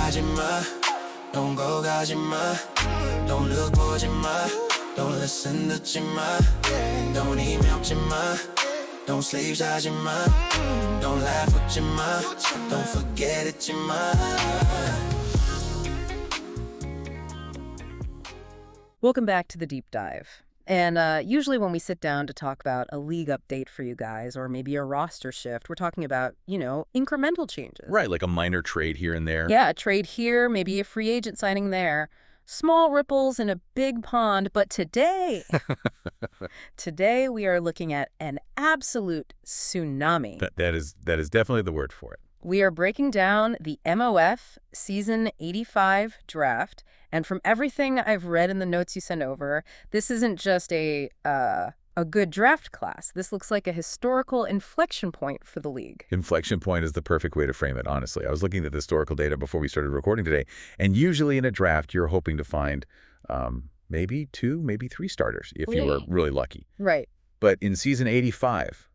가지마 Don't go 가지마 Don't look 보지마 Don't listen 듣지마 Don't email 지마 Don't sleep 자지마 Don't laugh 웃지마 Don't forget 잊지마 Welcome back to the deep dive. And usually when we sit down to talk about a league update for you guys, or maybe a roster shift, we're talking about, incremental changes. Right, like a minor trade here and there. Yeah, a trade here, maybe a free agent signing there. Small ripples in a big pond. But today we are looking at an absolute tsunami. That is definitely the word for it. We are breaking down the MOF Season 85 draft. And from everything I've read in the notes you sent over, this isn't just a good draft class. This looks like a historical inflection point for the league. Inflection point is the perfect way to frame it, honestly. I was looking at the historical data before we started recording today, and usually in a draft, you're hoping to find maybe 2, maybe 3 starters, if you were really lucky. Right. But in Season 85,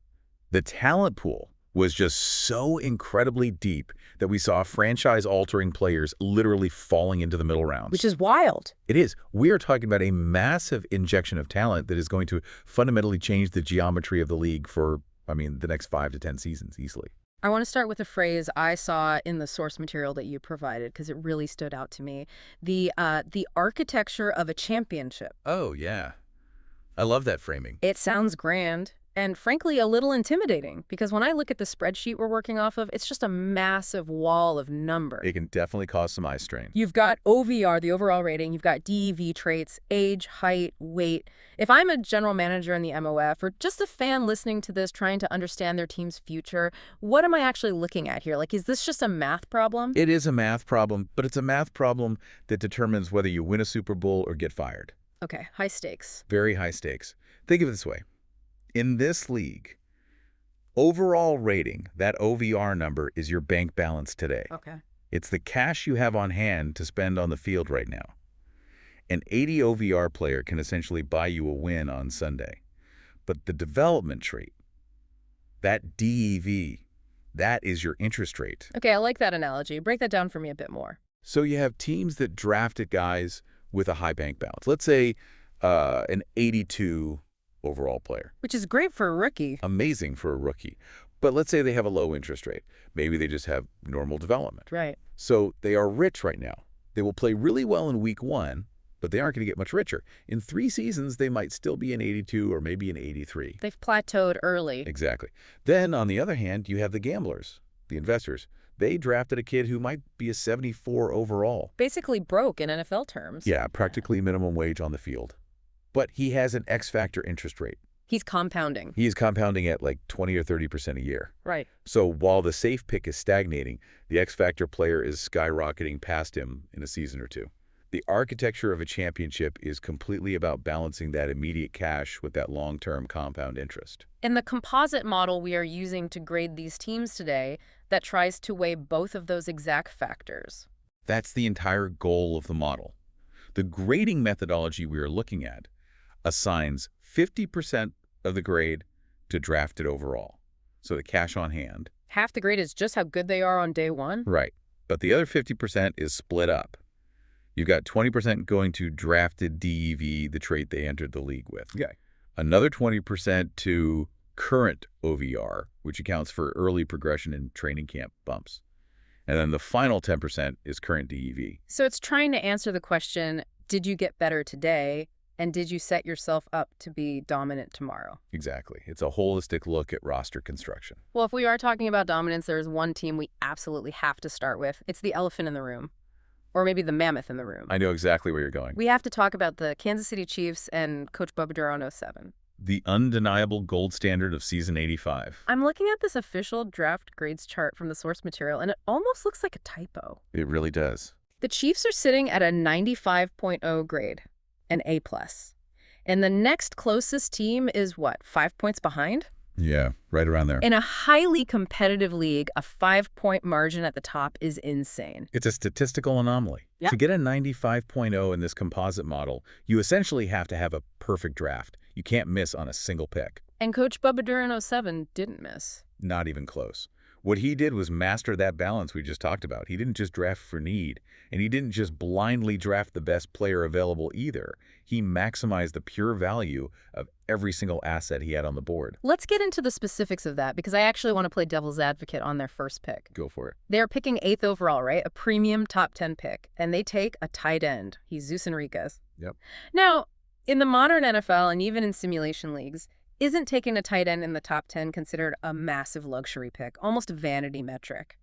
the talent pool was just so incredibly deep that we saw franchise-altering players literally falling into the middle rounds. Which is wild. It is. We are talking about a massive injection of talent that is going to fundamentally change the geometry of the league for, the next 5 to 10 seasons easily. I want to start with a phrase I saw in the source material that you provided because it really stood out to me. The architecture of a championship. Oh, yeah. I love that framing. It sounds grand. And frankly, a little intimidating, because when I look at the spreadsheet we're working off of, it's just a massive wall of numbers. It can definitely cause some eye strain. You've got OVR, the overall rating. You've got DEV traits, age, height, weight. If I'm a general manager in the MOF or just a fan listening to this trying to understand their team's future, what am I actually looking at here? Is this just a math problem? It is a math problem, but it's a math problem that determines whether you win a Super Bowl or get fired. Okay, high stakes. Very high stakes. Think of it this way. In this league, overall rating, that OVR number, is your bank balance today. Okay. It's the cash you have on hand to spend on the field right now. An 80 OVR player can essentially buy you a win on Sunday. But the development trait, that DEV, that is your interest rate. Okay, I like that analogy. Break that down for me a bit more. So you have teams that drafted guys with a high bank balance. Let's say an 82 overall player. Which is great for a rookie. Amazing for a rookie. But let's say they have a low interest rate. Maybe they just have normal development. Right. So they are rich right now. They will play really well in week 1, but they aren't going to get much richer. In 3 seasons, they might still be an 82 or maybe an 83. They've plateaued early. Exactly. Then, on the other hand, you have the gamblers, the investors. They drafted a kid who might be a 74 overall. Basically broke in NFL terms. Yeah, practically minimum wage on the field. But he has an X-factor interest rate. He's compounding. He is compounding at like 20 or 30% a year. Right. So while the safe pick is stagnating, the X-factor player is skyrocketing past him in a season or 2. The architecture of a championship is completely about balancing that immediate cash with that long-term compound interest. In the composite model we are using to grade these teams today, that tries to weigh both of those exact factors. That's the entire goal of the model. The grading methodology we are looking at assigns 50% of the grade to drafted overall, so the cash on hand. Half the grade is just how good they are on day 1? Right, but the other 50% is split up. You've got 20% going to drafted DEV, the trait they entered the league with. Okay. Another 20% to current OVR, which accounts for early progression in training camp bumps. And then the final 10% is current DEV. So it's trying to answer the question, did you get better today? And did you set yourself up to be dominant tomorrow? Exactly. It's a holistic look at roster construction. Well, if we are talking about dominance, there is one team we absolutely have to start with. It's the elephant in the room. Or maybe the mammoth in the room. I know exactly where you're going. We have to talk about the Kansas City Chiefs and Coach Bobaduro in 07. The undeniable gold standard of Season 85. I'm looking at this official draft grades chart from the source material, and it almost looks like a typo. It really does. The Chiefs are sitting at a 95.0 grade, an A+. And the next closest team is what, 5 points behind? Yeah, right around there. In a highly competitive league, a 5-point margin at the top is insane. It's a statistical anomaly. Yeah. To get a 95.0 in this composite model, you essentially have to have a perfect draft. You can't miss on a single pick. And Coach Bobaduro in 07 didn't miss. Not even close. What he did was master that balance we just talked about. He didn't just draft for need, and he didn't just blindly draft the best player available either. He maximized the pure value of every single asset he had on the board. Let's get into the specifics of that, because I actually want to play devil's advocate on their first pick. Go for it. They're picking 8th overall, right? A premium top 10 pick. And they take a tight end. He's Zeus Enriquez. Yep. Now, in the modern NFL and even in simulation leagues, isn't taking a tight end in the top 10 considered a massive luxury pick, almost a vanity metric?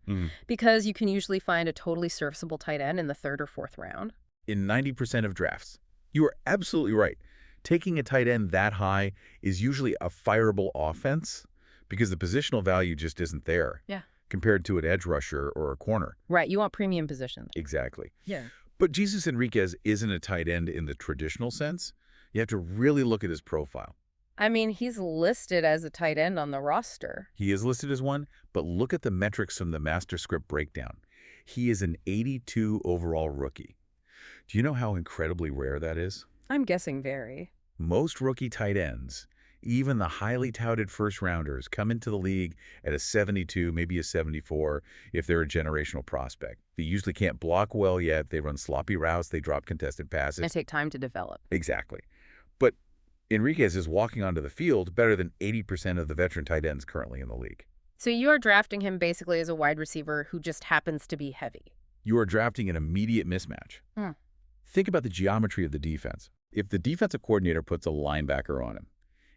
Because you can usually find a totally serviceable tight end in the 3rd or 4th round. In 90% of drafts, you are absolutely right. Taking a tight end that high is usually a fireable offense because the positional value just isn't there. Yeah. Compared to an edge rusher or a corner. Right, you want premium positions. Exactly. Yeah. But Jesus Enriquez isn't a tight end in the traditional sense. You have to really look at his profile. I mean, he's listed as a tight end on the roster. He is listed as one, but look at the metrics from the master script breakdown. He is an 82 overall rookie. Do you know how incredibly rare that is? I'm guessing very. Most rookie tight ends, even the highly touted first-rounders, come into the league at a 72, maybe a 74 if they're a generational prospect. They usually can't block well yet. They run sloppy routes. They drop contested passes. And take time to develop. Exactly. But Enriquez is walking onto the field better than 80% of the veteran tight ends currently in the league. So you are drafting him basically as a wide receiver who just happens to be heavy. You are drafting an immediate mismatch. Think about the geometry of the defense. If the defensive coordinator puts a linebacker on him,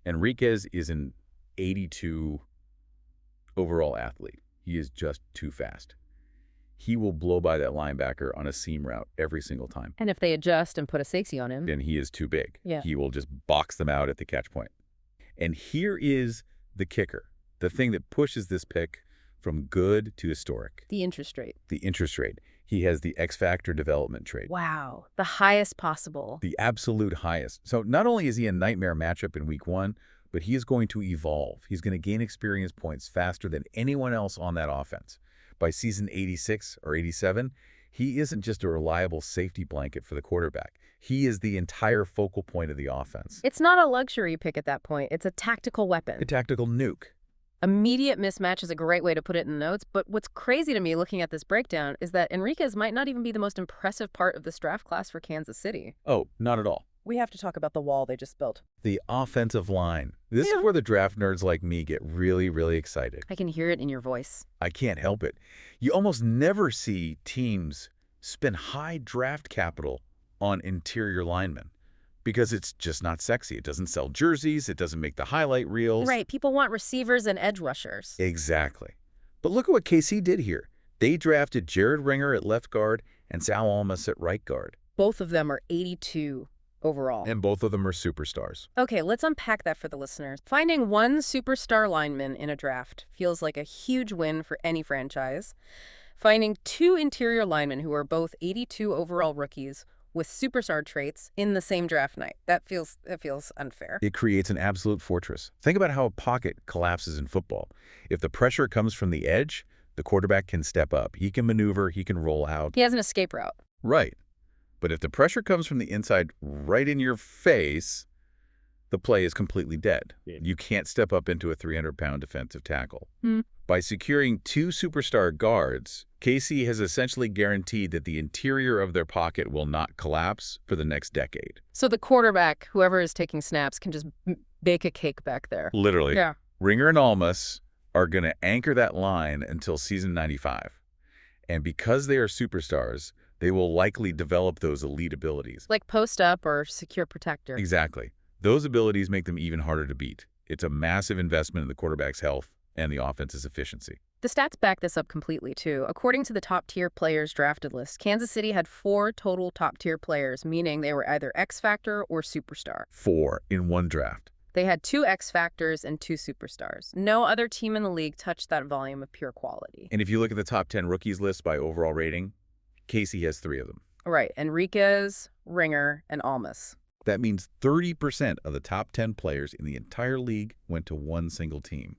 Enriquez is an 82 overall athlete. He is just too fast. He will blow by that linebacker on a seam route every single time. And if they adjust and put a safety on him, Then he is too big. Yeah. He will just box them out at the catch point. And here is the kicker, the thing that pushes this pick from good to historic. the interest rate. The interest rate. He has the X-factor development trait. Wow, the highest possible. The absolute highest. So not only is he a nightmare matchup in week 1, but he is going to evolve. He's going to gain experience points faster than anyone else on that offense. By season 86 or 87, he isn't just a reliable safety blanket for the quarterback. He is the entire focal point of the offense. It's not a luxury pick at that point. It's a tactical weapon. A tactical nuke. Immediate mismatch is a great way to put it in the notes, but what's crazy to me looking at this breakdown is that Enriquez might not even be the most impressive part of this draft class for Kansas City. Oh, not at all. We have to talk about the wall they just built. The offensive line. This is where the draft nerds like me get really, really excited. I can hear it in your voice. I can't help it. You almost never see teams spend high draft capital on interior linemen because it's just not sexy. It doesn't sell jerseys. It doesn't make the highlight reels. Right, people want receivers and edge rushers. Exactly. But look at what KC did here. They drafted Jared Ringer at left guard and Sal Almas at right guard. Both of them are 82 overall. And both of them are superstars. Okay, let's unpack that for the listeners. Finding one superstar lineman in a draft feels like a huge win for any franchise. Finding 2 interior linemen who are both 82 overall rookies with superstar traits in the same draft night, that feels unfair. It creates an absolute fortress. Think about how a pocket collapses in football. If the pressure comes from the edge, the quarterback can step up. He can maneuver. He can roll out. He has an escape route. Right. But if the pressure comes from the inside right in your face, the play is completely dead. Yeah. You can't step up into a 300-pound defensive tackle. By securing 2 superstar guards, KC has essentially guaranteed that the interior of their pocket will not collapse for the next decade. So the quarterback, whoever is taking snaps, can just bake a cake back there. Literally. Yeah. Ringer and Almas are going to anchor that line until season 95. And because they are superstars, they will likely develop those elite abilities. Like post up or secure protector. Exactly. Those abilities make them even harder to beat. It's a massive investment in the quarterback's health and the offense's efficiency. The stats back this up completely, too. According to the top-tier players drafted list, Kansas City had 4 total top-tier players, meaning they were either X-Factor or Superstar. 4 in one draft. They had 2 X-Factors and 2 Superstars. No other team in the league touched that volume of pure quality. And if you look at the top 10 rookies list by overall rating, KC has 3 of them. Right, Enriquez, Ringer, and Almas. That means 30% of the top 10 players in the entire league went to one single team.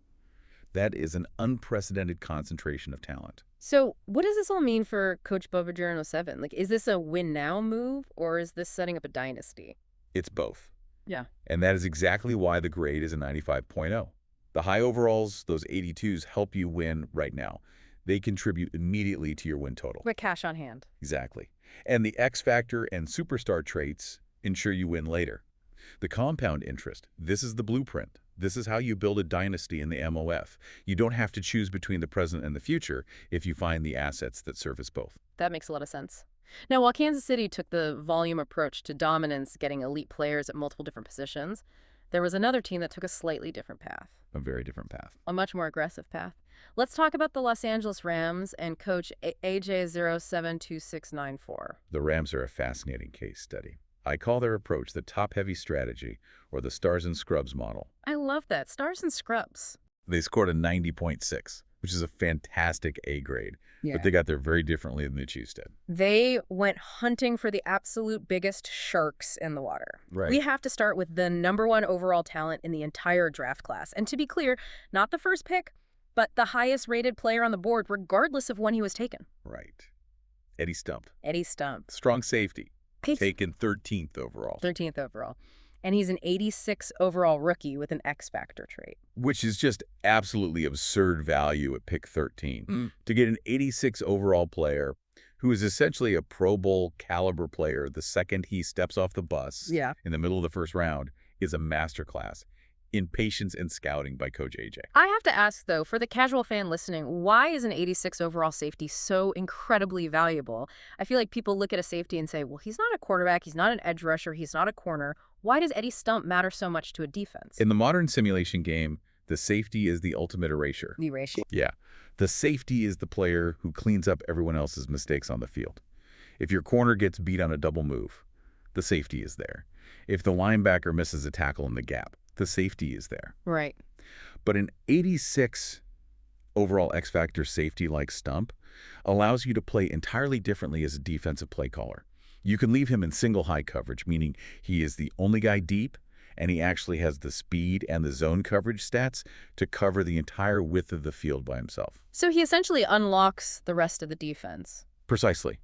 That is an unprecedented concentration of talent. So what does this all mean for Coach Bobager in 07? Like, is this a win-now move, or is this setting up a dynasty? It's both. Yeah. And that is exactly why the grade is a 95.0. The high overalls, those 82s, help you win right now. They contribute immediately to your win total. With cash on hand. Exactly. And the X Factor and Superstar traits ensure you win later. The compound interest, this is the blueprint. This is how you build a dynasty in the MOF. You don't have to choose between the present and the future if you find the assets that service both. That makes a lot of sense. Now, while Kansas City took the volume approach to dominance, getting elite players at multiple different positions, there was another team that took a slightly different path. A very different path. A much more aggressive path. Let's talk about the Los Angeles Rams and coach AJ072694. The Rams are a fascinating case study. I call their approach the top-heavy strategy, or the stars and scrubs model. I love that. Stars and scrubs. They scored a 90.6, which is a fantastic A grade, but they got there very differently than the Chiefs did. They went hunting for the absolute biggest sharks in the water. Right. We have to start with the #1 overall talent in the entire draft class. And to be clear, not the first pick, but the highest rated player on the board, regardless of when he was taken. Right. Eddie Stump. Eddie Stump. Strong safety. Taken 13th overall. 13th overall. And he's an 86 overall rookie with an X Factor trait. Which is just absolutely absurd value at pick 13. To get an 86 overall player who is essentially a Pro Bowl caliber player the second he steps off the bus in the middle of the first round is a masterclass in patience and scouting by Coach AJ. I have to ask, though, for the casual fan listening, why is an 86 overall safety so incredibly valuable? I feel like people look at a safety and say, well, he's not a quarterback, he's not an edge rusher, he's not a corner. Why does Eddie Stump matter so much to a defense? In the modern simulation game, the safety is the ultimate erasure. Erasure. Yeah. The safety is the player who cleans up everyone else's mistakes on the field. If your corner gets beat on a double move, the safety is there. If the linebacker misses a tackle in the gap, the safety is there. Right. But an 86 overall X Factor safety like Stump allows you to play entirely differently as a defensive play caller. You can leave him in single high coverage, meaning he is the only guy deep, and he actually has the speed and the zone coverage stats to cover the entire width of the field by himself. So he essentially unlocks the rest of the defense. Precisely.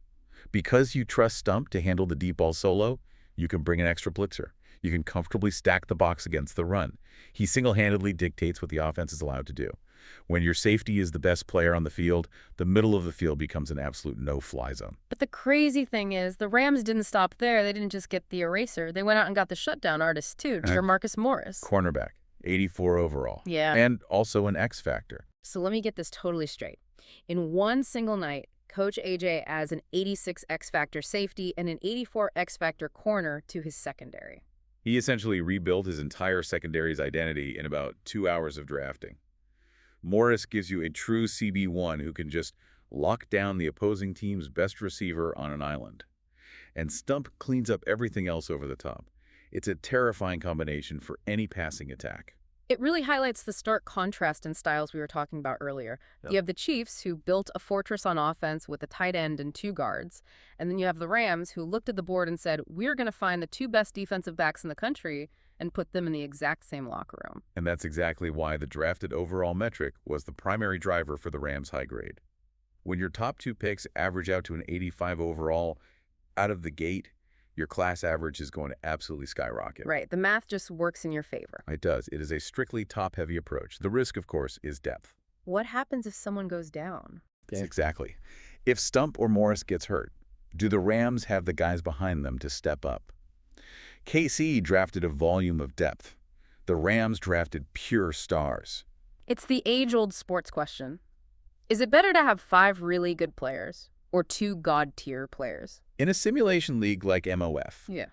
Because you trust Stump to handle the deep ball solo, you can bring an extra blitzer. You can comfortably stack the box against the run. He single-handedly dictates what the offense is allowed to do. When your safety is the best player on the field, the middle of the field becomes an absolute no-fly zone. But the crazy thing is, the Rams didn't stop there. They didn't just get the eraser. They went out and got the shutdown artist, too, Jermarcus Morris. Cornerback, 84 overall. Yeah. And also an X Factor. So let me get this totally straight. In one single night, Coach AJ adds an 86 X Factor safety and an 84 X Factor corner to his secondary. He essentially rebuilt his entire secondary's identity in about 2 hours of drafting. Morris gives you a true CB1 who can just lock down the opposing team's best receiver on an island. And Stump cleans up everything else over the top. It's a terrifying combination for any passing attack. It really highlights the stark contrast in styles we were talking about earlier. You have the Chiefs, who built a fortress on offense with a tight end and 2 guards. And then you have the Rams, who looked at the board and said, we're going to find the 2 best defensive backs in the country and put them in the exact same locker room. And that's exactly why the drafted overall metric was the primary driver for the Rams' high grade. When your top 2 picks average out to an 85 overall, out of the gate, your class average is going to absolutely skyrocket. Right. The math just works in your favor. It does. It is a strictly top-heavy approach. The risk, of course, is depth. What happens if someone goes down? Exactly. If Stump or Morris gets hurt, do the Rams have the guys behind them to step up? KC drafted a volume of depth. The Rams drafted pure stars. It's the age-old sports question. Is it better to have 5 really good players or 2 god-tier players? In a simulation league like MOF, Yeah.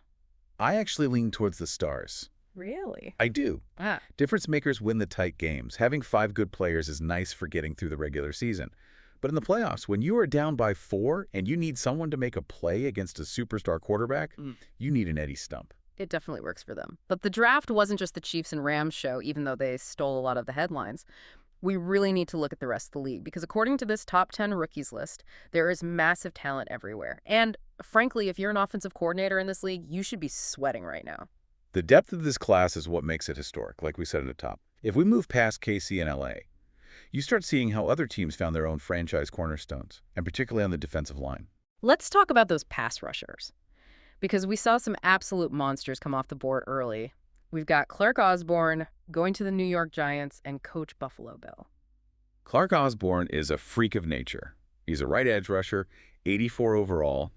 I actually lean towards the stars. Really? I do. Ah. Difference makers win the tight games. Having 5 good players is nice for getting through the regular season. But in the playoffs, when you are down by 4 and you need someone to make a play against a superstar quarterback, you need an Eddie Stump. It definitely works for them. But the draft wasn't just the Chiefs and Rams show, even though they stole a lot of the headlines. We really need to look at the rest of the league, because according to this top 10 rookies list, there is massive talent everywhere. And frankly, if you're an offensive coordinator in this league, you should be sweating right now. The depth of this class is what makes it historic, like we said at the top. If we move past KC and LA, you start seeing how other teams found their own franchise cornerstones, and particularly on the defensive line. Let's talk about those pass rushers, because we saw some absolute monsters come off the board early. We've got Clark Osborne going to the New York Giants and coach Buffalo Bill. Clark Osborne is a freak of nature. He's a right edge rusher, 84 overall,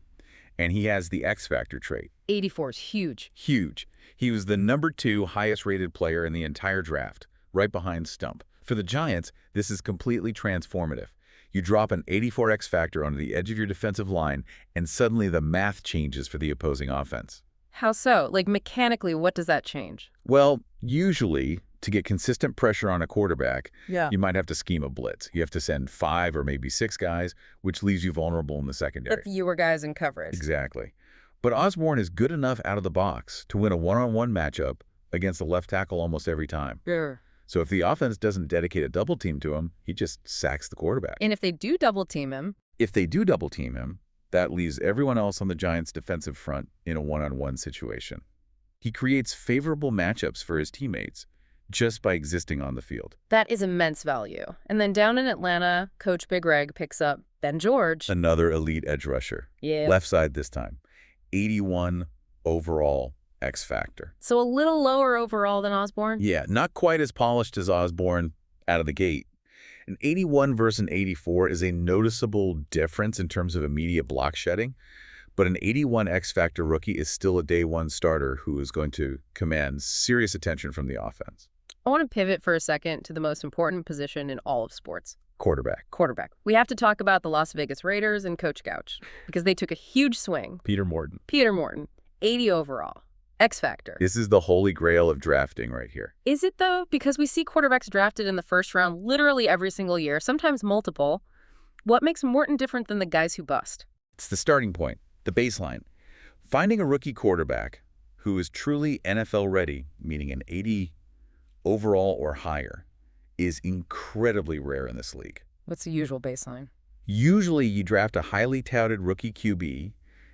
and he has the X Factor trait. 84 is huge. Huge. He was the #2 highest rated player in the entire draft, right behind Stump. For the Giants, this is completely transformative. You drop an 84 X Factor onto the edge of your defensive line, and suddenly the math changes for the opposing offense. How so? Like, mechanically, what does that change? Well, usually, to get consistent pressure on a quarterback, Yeah. you might have to scheme a blitz. You have to send 5 or maybe 6 guys, which leaves you vulnerable in the secondary. But fewer guys in coverage. Exactly. But Osborne is good enough out of the box to win a one-on-one matchup against the left tackle almost every time. Sure. So if the offense doesn't dedicate a double team to him, he just sacks the quarterback. And if they do double team him, If they do double team him, that leaves everyone else on the Giants' defensive front in a one-on-one situation. He creates favorable matchups for his teammates just by existing on the field. that is immense value. And then down in Atlanta, Coach Big Reg picks up Ben George. Another elite edge rusher. Yeah. Left side this time. 81 overall X Factor. So a little lower overall than Osborne? Yeah, not quite as polished as Osborne out of the gate. An 81 versus an 84 is a noticeable difference in terms of immediate block shedding, but an 81 X Factor rookie is still a day one starter who is going to command serious attention from the offense. I want to pivot for a second to the most important position in all of sports. Quarterback. Quarterback. We have to talk about the Las Vegas Raiders and Coach Gouch because they took a huge swing. Peter Morton. Peter Morton, 80 overall. X Factor. This is the holy grail of drafting right here. Is it, though? Because we see quarterbacks drafted in the first round literally every single year, sometimes multiple. What makes Morton different than the guys who bust? It's the starting point, the baseline. Finding a rookie quarterback who is truly NFL ready, meaning an 80 overall or higher, is incredibly rare in this league. What's the usual baseline? Usually you draft a highly touted rookie QB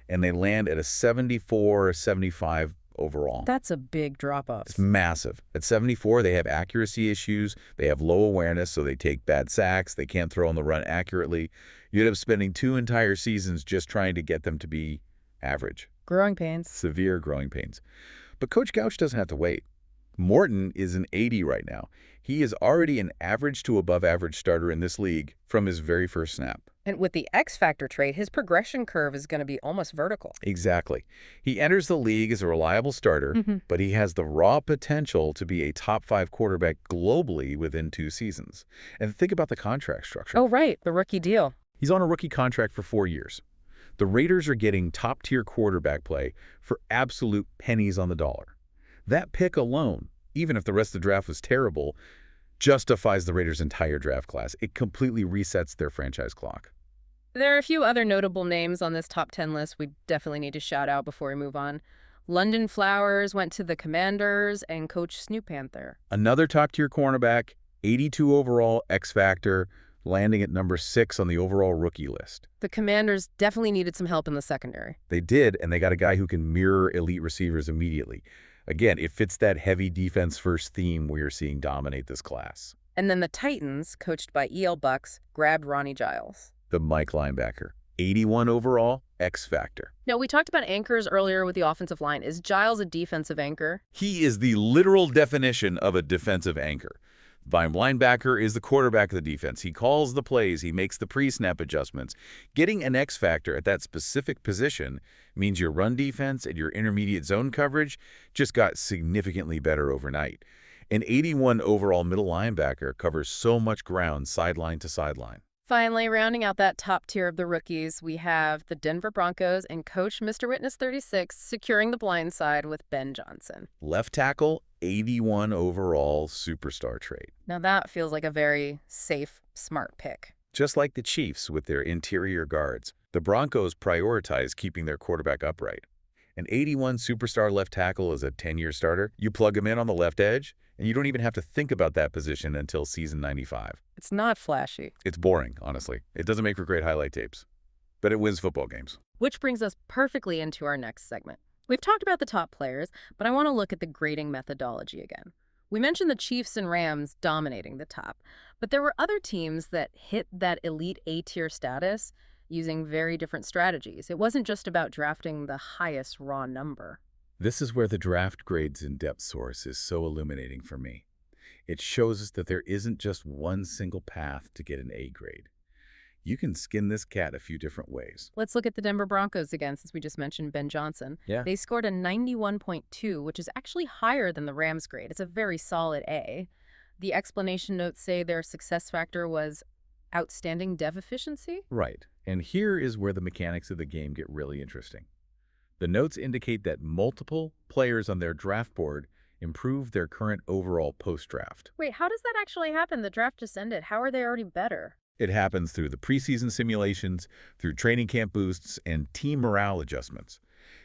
and they land at a 74 or 75 overall. That's a big drop-off. It's massive. At 74, they have accuracy issues. They have low awareness, so they take bad sacks. They can't throw on the run accurately. You end up spending 2 entire seasons just trying to get them to be average. Growing pains. Severe growing pains. But Coach Gouch doesn't have to wait. Morton is an 80 right now. He is already an average to above average starter in this league from his very first snap. And with the X Factor trait, his progression curve is going to be almost vertical. Exactly. He enters the league as a reliable starter, but he has the raw potential to be a top 5 quarterback globally within 2 seasons. And think about the contract structure. Oh, right. The rookie deal. He's on a rookie contract for 4 years. The Raiders are getting top-tier quarterback play for absolute pennies on the dollar. That pick alone, even if the rest of the draft was terrible, justifies the Raiders' entire draft class. It completely resets their franchise clock. There are a few other notable names on this top 10 list we definitely need to shout out before we move on. London Flowers went to the Commanders and Coach Snoop Panther. Another top-tier cornerback, 82 overall, X Factor, landing at number 6 on the overall rookie list. The Commanders definitely needed some help in the secondary. They did, and they got a guy who can mirror elite receivers immediately. Again, it fits that heavy defense-first theme we are seeing dominate this class. And then the Titans, coached by E.L. Bucks, grabbed Ronnie Giles. The Mike linebacker, 81 overall, X Factor. Now, we talked about anchors earlier with the offensive line. Is Giles a defensive anchor? He is the literal definition of a defensive anchor. The linebacker is the quarterback of the defense. He calls the plays. He makes the pre-snap adjustments. Getting an X Factor at that specific position means your run defense and your intermediate zone coverage just got significantly better overnight. An 81 overall middle linebacker covers so much ground sideline to sideline. Finally, rounding out that top tier of the rookies, we have the Denver Broncos and Coach Mr. Witness 36 securing the blind side with Ben Johnson. Left tackle, 81 overall superstar trait. Now that feels like a very safe, smart pick. Just like the Chiefs with their interior guards, the Broncos prioritize keeping their quarterback upright. An 81 superstar left tackle is a 10-year starter. You plug him in on the left edge, and you don't even have to think about that position until season 95. It's not flashy. It's boring, honestly. It doesn't make for great highlight tapes, but it wins football games. Which brings us perfectly into our next segment. We've talked about the top players, but I want to look at the grading methodology again. We mentioned the Chiefs and Rams dominating the top, but there were other teams that hit that elite A-tier status using very different strategies. It wasn't just about drafting the highest raw number. This is where the draft grades in-depth source is so illuminating for me. It shows us that there isn't just one single path to get an A grade. You can skin this cat a few different ways. Let's look at the Denver Broncos again, since we just mentioned Ben Johnson. Yeah. They scored a 91.2, which is actually higher than the Rams grade. It's a very solid A. The explanation notes say their success factor was outstanding dev efficiency. Right. And here is where the mechanics of the game get really interesting. The notes indicate that multiple players on their draft board improved their current overall post-draft. Wait, how does that actually happen? The draft just ended. How are they already better? It happens through the preseason simulations, through training camp boosts, and team morale adjustments.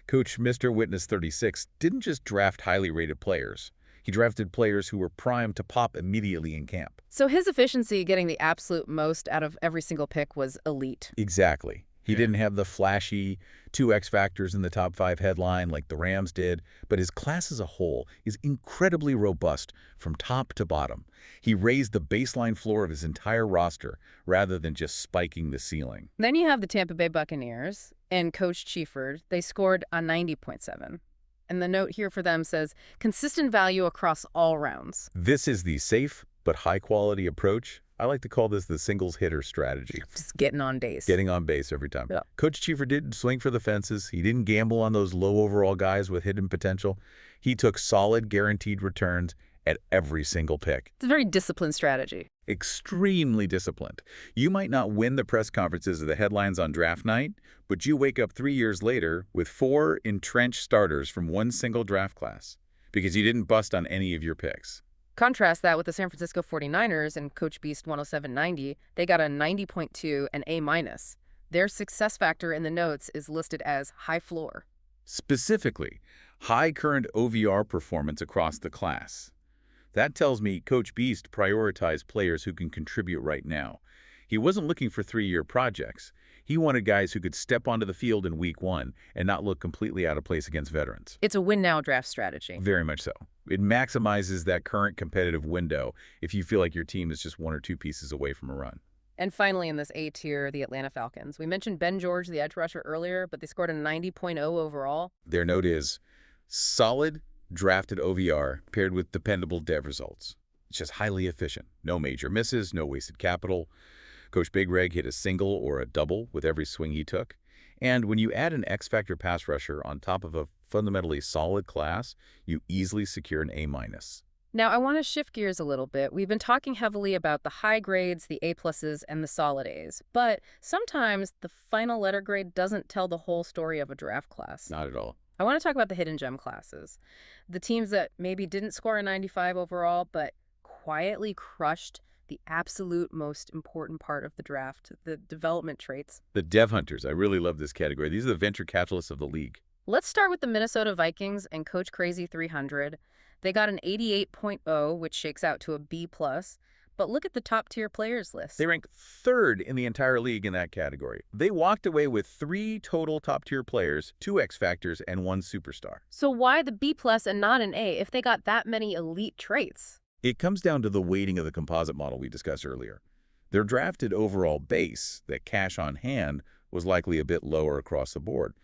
Coach Mr. Witness 36 didn't just draft highly rated players. He drafted players who were primed to pop immediately in camp. So his efficiency getting the absolute most out of every single pick was elite. Exactly. He didn't have the flashy 2 X factors in the top 5 headline like the Rams did, but his class as a whole is incredibly robust from top to bottom. He raised the baseline floor of his entire roster rather than just spiking the ceiling. Then you have the Tampa Bay Buccaneers and Coach Chieford. They scored a 90.7. And the note here for them says, consistent value across all rounds. This is the safe but high-quality approach. I like to call this the singles hitter strategy. Just getting on base. Getting on base every time. Yeah. Coach Chieford didn't swing for the fences. He didn't gamble on those low overall guys with hidden potential. He took solid, guaranteed returns at every single pick. It's a very disciplined strategy. Extremely disciplined. You might not win the press conferences or the headlines on draft night, but you wake up 3 years later with 4 entrenched starters from one single draft class because you didn't bust on any of your picks. Contrast that with the San Francisco 49ers and Coach Beast 107.90. They got a 90.2 and A-. Their success factor in the notes is listed as high floor. Specifically, high current OVR performance across the class. That tells me Coach Beast prioritized players who can contribute right now. He wasn't looking for 3-year projects. He wanted guys who could step onto the field in week 1 and not look completely out of place against veterans. It's a win-now draft strategy. Very much so. It maximizes that current competitive window if you feel like your team is just 1 or 2 pieces away from a run. And finally, in this A tier, the Atlanta Falcons. We mentioned Ben George, the edge rusher, earlier, but they scored a 90.0 overall. Their note is solid drafted OVR paired with dependable dev results. It's just highly efficient. No major misses, no wasted capital. Coach Big Reg hit a single or a double with every swing he took. And when you add an X-Factor pass rusher on top of a fundamentally solid class, you easily secure an A-. Now, I want to shift gears a little bit. We've been talking heavily about the high grades, the A+, and the solid A's. But sometimes the final letter grade doesn't tell the whole story of a draft class. Not at all. I want to talk about the hidden gem classes. The teams that maybe didn't score a 95 overall, but quietly crushed the absolute most important part of the draft, the development traits. The dev hunters. I really love this category. These are the venture capitalists of the league. Let's start with the Minnesota Vikings and Coach Crazy 300. They got an 88.0, which shakes out to a B+. But look at the top-tier players list. They rank 3rd in the entire league in that category. They walked away with 3 total top-tier players, 2 X-Factors, and 1 superstar. So why the B+ and not an A if they got that many elite traits? It comes down to the weighting of the composite model we discussed earlier. Their drafted overall base, that cash on hand, was likely a bit lower across the board.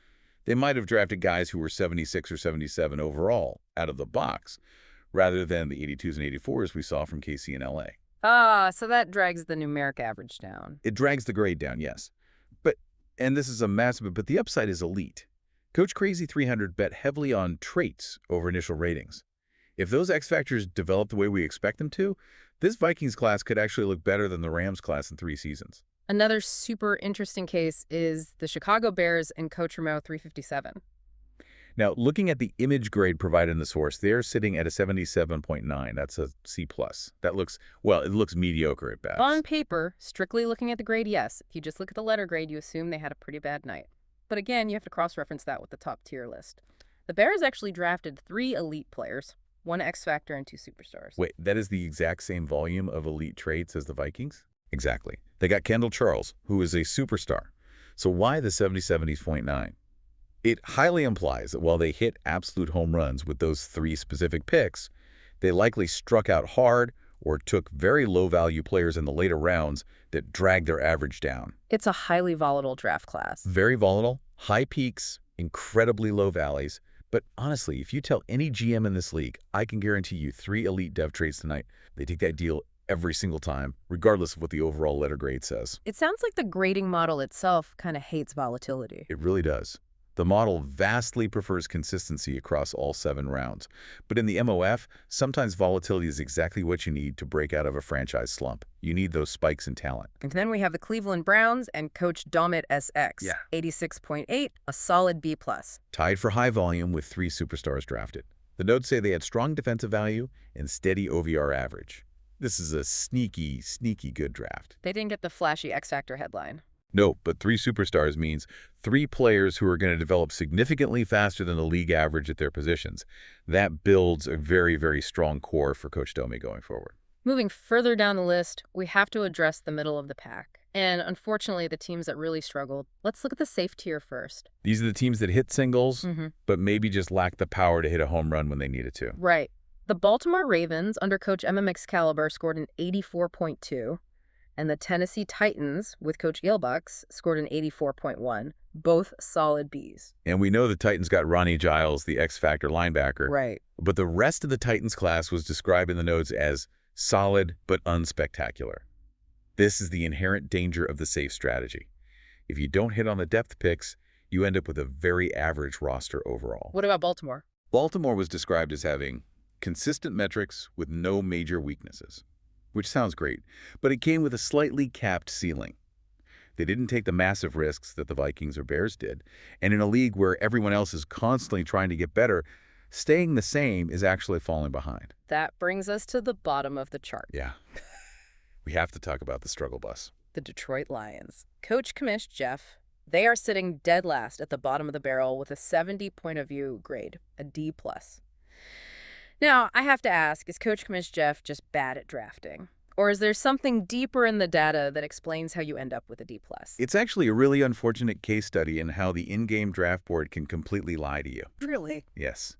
They might have drafted guys who were 76 or 77 overall out of the box, rather than the 82s and 84s we saw from KC and LA. So that drags the numeric average down. It drags the grade down, yes. And this is a massive, but the upside is elite. Coach Crazy 300 bet heavily on traits over initial ratings. If those X factors develop the way we expect them to, this Vikings class could actually look better than the Rams class in 3 seasons. Another super interesting case is the Chicago Bears and Coach Remo 357. Now, looking at the image grade provided in the source, they're sitting at a 77.9. That's a C+. That looks, well, it looks mediocre at best. On paper, strictly looking at the grade, yes. If you just look at the letter grade, you assume they had a pretty bad night. But again, you have to cross-reference that with the top tier list. The Bears actually drafted 3 elite players, 1 X-Factor and 2 superstars. Wait, that is the exact same volume of elite traits as the Vikings? Exactly. They got Kendall Charles, who is a superstar. So why the 70.9? It highly implies that while they hit absolute home runs with those 3 specific picks, they likely struck out hard or took very low-value players in the later rounds that dragged their average down. It's a highly volatile draft class. Very volatile, high peaks, incredibly low valleys, But honestly, if you tell any GM in this league, I can guarantee you 3 elite dev trades tonight, they take that deal every single time, regardless of what the overall letter grade says. It sounds like the grading model itself kind of hates volatility. It really does. The model vastly prefers consistency across all 7 rounds. But in the MOF, sometimes volatility is exactly what you need to break out of a franchise slump. You need those spikes in talent. And then we have the Cleveland Browns and Coach Domit SX. Yeah. 86.8, a solid B+. Tied for high volume with 3 superstars drafted. The notes say they had strong defensive value and steady OVR average. This is a sneaky, sneaky good draft. They didn't get the flashy X Factor headline. No, but 3 superstars means 3 players who are going to develop significantly faster than the league average at their positions. That builds a very, very strong core for Coach Domi going forward. Moving further down the list, we have to address the middle of the pack. And unfortunately, the teams that really struggled. Let's look at the safe tier first. These are the teams that hit singles, but maybe just lack the power to hit a home run when they needed to. Right. The Baltimore Ravens, under Coach Excalibur, scored an 84.2. And the Tennessee Titans, with Coach Eelbucks, scored an 84.1, both solid Bs. And we know the Titans got Ronnie Giles, the X-Factor linebacker. Right. But the rest of the Titans class was described in the notes as solid but unspectacular. This is the inherent danger of the safe strategy. If you don't hit on the depth picks, you end up with a very average roster overall. What about Baltimore? Baltimore was described as having consistent metrics with no major weaknesses. Which sounds great, but it came with a slightly capped ceiling. They didn't take the massive risks that the Vikings or Bears did, and in a league where everyone else is constantly trying to get better, staying the same is actually falling behind. That brings us to the bottom of the chart. Yeah. We have to talk about the struggle bus. The Detroit Lions. Coach Commish Jeff, they are sitting dead last at the bottom of the barrel with a 70 point of view grade, a D+. Now, I have to ask, is Coach Commish Jeff just bad at drafting? Or is there something deeper in the data that explains how you end up with a D+? It's actually a really unfortunate case study in how the in-game draft board can completely lie to you. Really? Yes.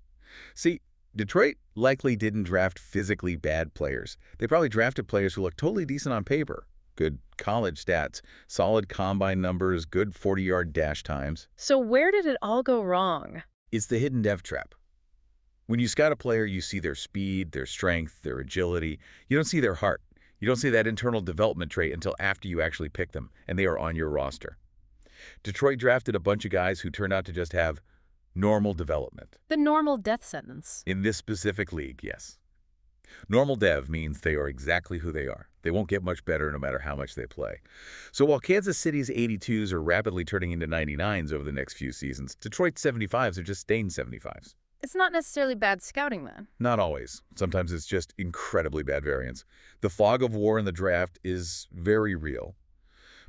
See, Detroit likely didn't draft physically bad players. They probably drafted players who looked totally decent on paper. Good college stats, solid combine numbers, good 40-yard dash times. So where did it all go wrong? It's the hidden dev trap. When you scout a player, you see their speed, their strength, their agility. You don't see their heart. You don't see that internal development trait until after you actually pick them, and they are on your roster. Detroit drafted a bunch of guys who turned out to just have normal development. The normal death sentence. In this specific league, yes. Normal dev means they are exactly who they are. They won't get much better no matter how much they play. So while Kansas City's 82s are rapidly turning into 99s over the next few seasons, Detroit's 75s are just staying 75s. It's not necessarily bad scouting, then. Not always. Sometimes it's just incredibly bad variance. The fog of war in the draft is very real.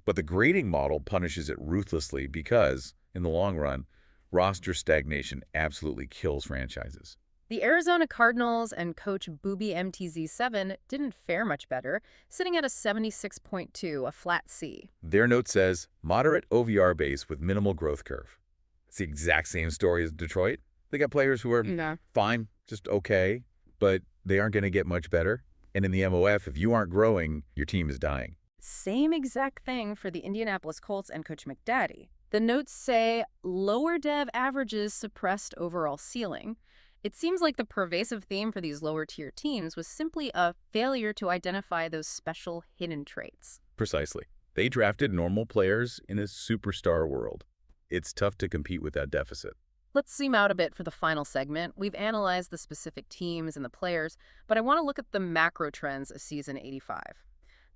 But the grading model punishes it ruthlessly because, in the long run, roster stagnation absolutely kills franchises. The Arizona Cardinals and Coach Booby MTZ7 didn't fare much better, sitting at a 76.2, a flat C. Their note says, moderate OVR base with minimal growth curve. It's the exact same story as Detroit. They got players who are fine, just okay, but they aren't going to get much better. And in the MOF, if you aren't growing, your team is dying. Same exact thing for the Indianapolis Colts and Coach McDaddy. The notes say lower dev averages suppressed overall ceiling. It seems like the pervasive theme for these lower-tier teams was simply a failure to identify those special hidden traits. Precisely. They drafted normal players in a superstar world. It's tough to compete with that deficit. Let's zoom out a bit for the final segment. We've analyzed the specific teams and the players, but I want to look at the macro trends of Season 85.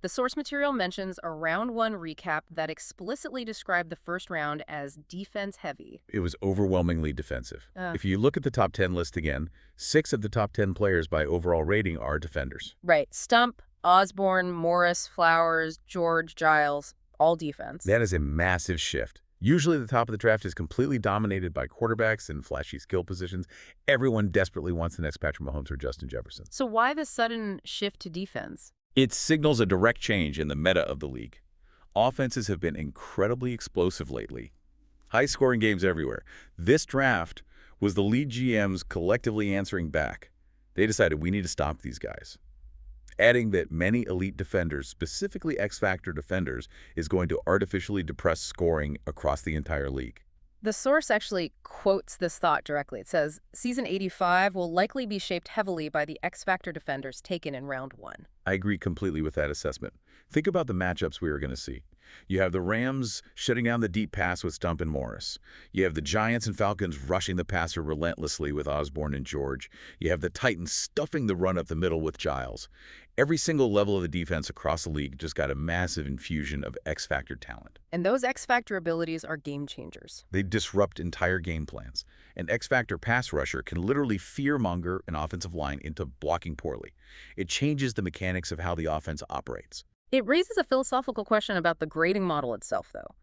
The source material mentions a Round 1 recap that explicitly described the first round as defense-heavy. It was overwhelmingly defensive. If you look at the top 10 list again, 6 of the top 10 players by overall rating are defenders. Right. Stump, Osborne, Morris, Flowers, George, Giles, all defense. That is a massive shift. Usually the top of the draft is completely dominated by quarterbacks and flashy skill positions. Everyone desperately wants the next Patrick Mahomes or Justin Jefferson. So why this sudden shift to defense? It signals a direct change in the meta of the league. Offenses have been incredibly explosive lately. High-scoring games everywhere. This draft was the lead GMs collectively answering back. They decided we need to stop these guys. Adding that many elite defenders, specifically X-Factor defenders, is going to artificially depress scoring across the entire league. The source actually quotes this thought directly. It says, Season 85 will likely be shaped heavily by the X-Factor defenders taken in Round 1. I agree completely with that assessment. Think about the matchups we are going to see. You have the Rams shutting down the deep pass with Stump and Morris. You have the Giants and Falcons rushing the passer relentlessly with Osborne and George. You have the Titans stuffing the run up the middle with Giles. Every single level of the defense across the league just got a massive infusion of X-Factor talent. And those X-Factor abilities are game changers. They disrupt entire game plans. An X-Factor pass rusher can literally fearmonger an offensive line into blocking poorly. It changes the mechanics of how the offense operates. It raises a philosophical question about the grading model itself, though.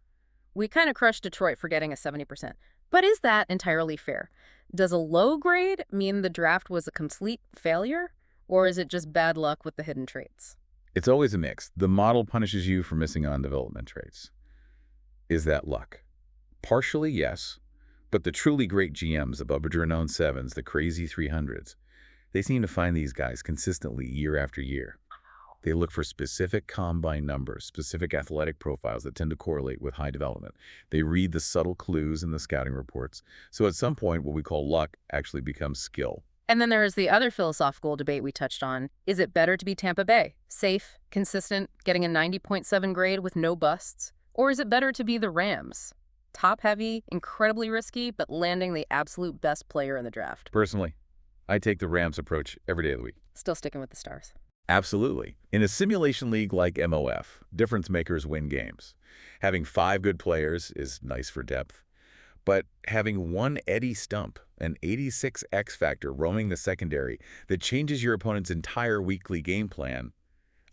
We kind of crushed Detroit for getting a 70%. But is that entirely fair? Does a low grade mean the draft was a complete failure? Or is it just bad luck with the hidden traits? It's always a mix. The model punishes you for missing on development traits. Is that luck? Partially, yes. But the truly great GMs, the Bubba Drenone 7s, the crazy 300s, they seem to find these guys consistently year after year. They look for specific combine numbers, specific athletic profiles that tend to correlate with high development. They read the subtle clues in the scouting reports. So at some point, what we call luck actually becomes skill. And then there is the other philosophical debate we touched on. Is it better to be Tampa Bay? Safe, consistent, getting a 90.7 grade with no busts? Or is it better to be the Rams? Top-heavy, incredibly risky, but landing the absolute best player in the draft. Personally, I take the Rams approach every day of the week. Still sticking with the Stars. Absolutely. In a simulation league like MOF, difference makers win games. Having 5 good players is nice for depth. But having one Eddie Stump, an 86 X factor roaming the secondary that changes your opponent's entire weekly game plan,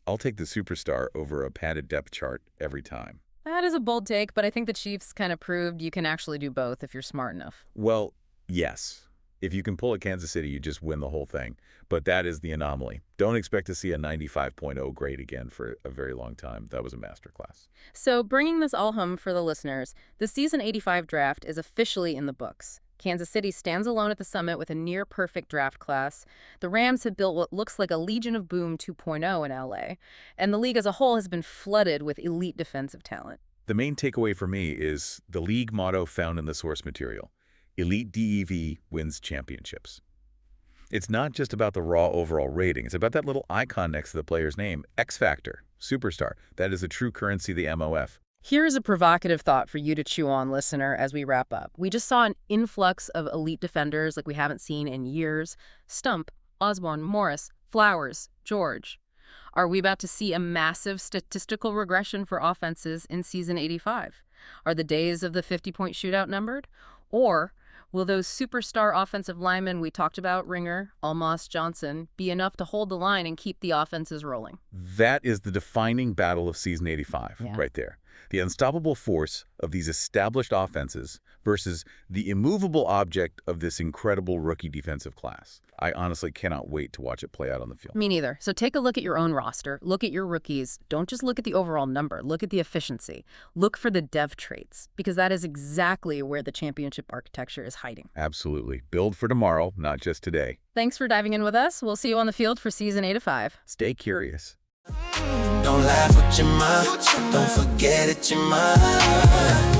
I'll take the superstar over a padded depth chart every time. That is a bold take, but I think the Chiefs kind of proved you can actually do both if you're smart enough. Well, yes. If you can pull a Kansas City, you just win the whole thing. But that is the anomaly. Don't expect to see a 95.0 grade again for a very long time. That was a masterclass. So bringing this all home for the listeners, the Season 85 draft is officially in the books. Kansas City stands alone at the summit with a near-perfect draft class. The Rams have built what looks like a Legion of Boom 2.0 in LA. And the league as a whole has been flooded with elite defensive talent. The main takeaway for me is the league motto found in the source material. Elite DEV wins championships. It's not just about the raw overall rating. It's about that little icon next to the player's name, X Factor, Superstar. That is the true currency of the MOF. Here's a provocative thought for you to chew on, listener, as we wrap up. We just saw an influx of elite defenders like we haven't seen in years. Stump, Osborne, Morris, Flowers, George. Are we about to see a massive statistical regression for offenses in Season 85? Are the days of the 50-point shootout numbered? Or will those superstar offensive linemen we talked about, Ringer, Almas, Johnson, be enough to hold the line and keep the offenses rolling? That is the defining battle of Season 85 right there. The unstoppable force of these established offenses versus the immovable object of this incredible rookie defensive class. I honestly cannot wait to watch it play out on the field. Me neither. So take a look at your own roster. Look at your rookies. Don't just look at the overall number. Look at the efficiency. Look for the dev traits, because that is exactly where the championship architecture is hiding. Absolutely. Build for tomorrow, not just today. Thanks for diving in with us. We'll see you on the field for Season 85. Stay curious. Don't laugh with your mind, don't forget it, your mind.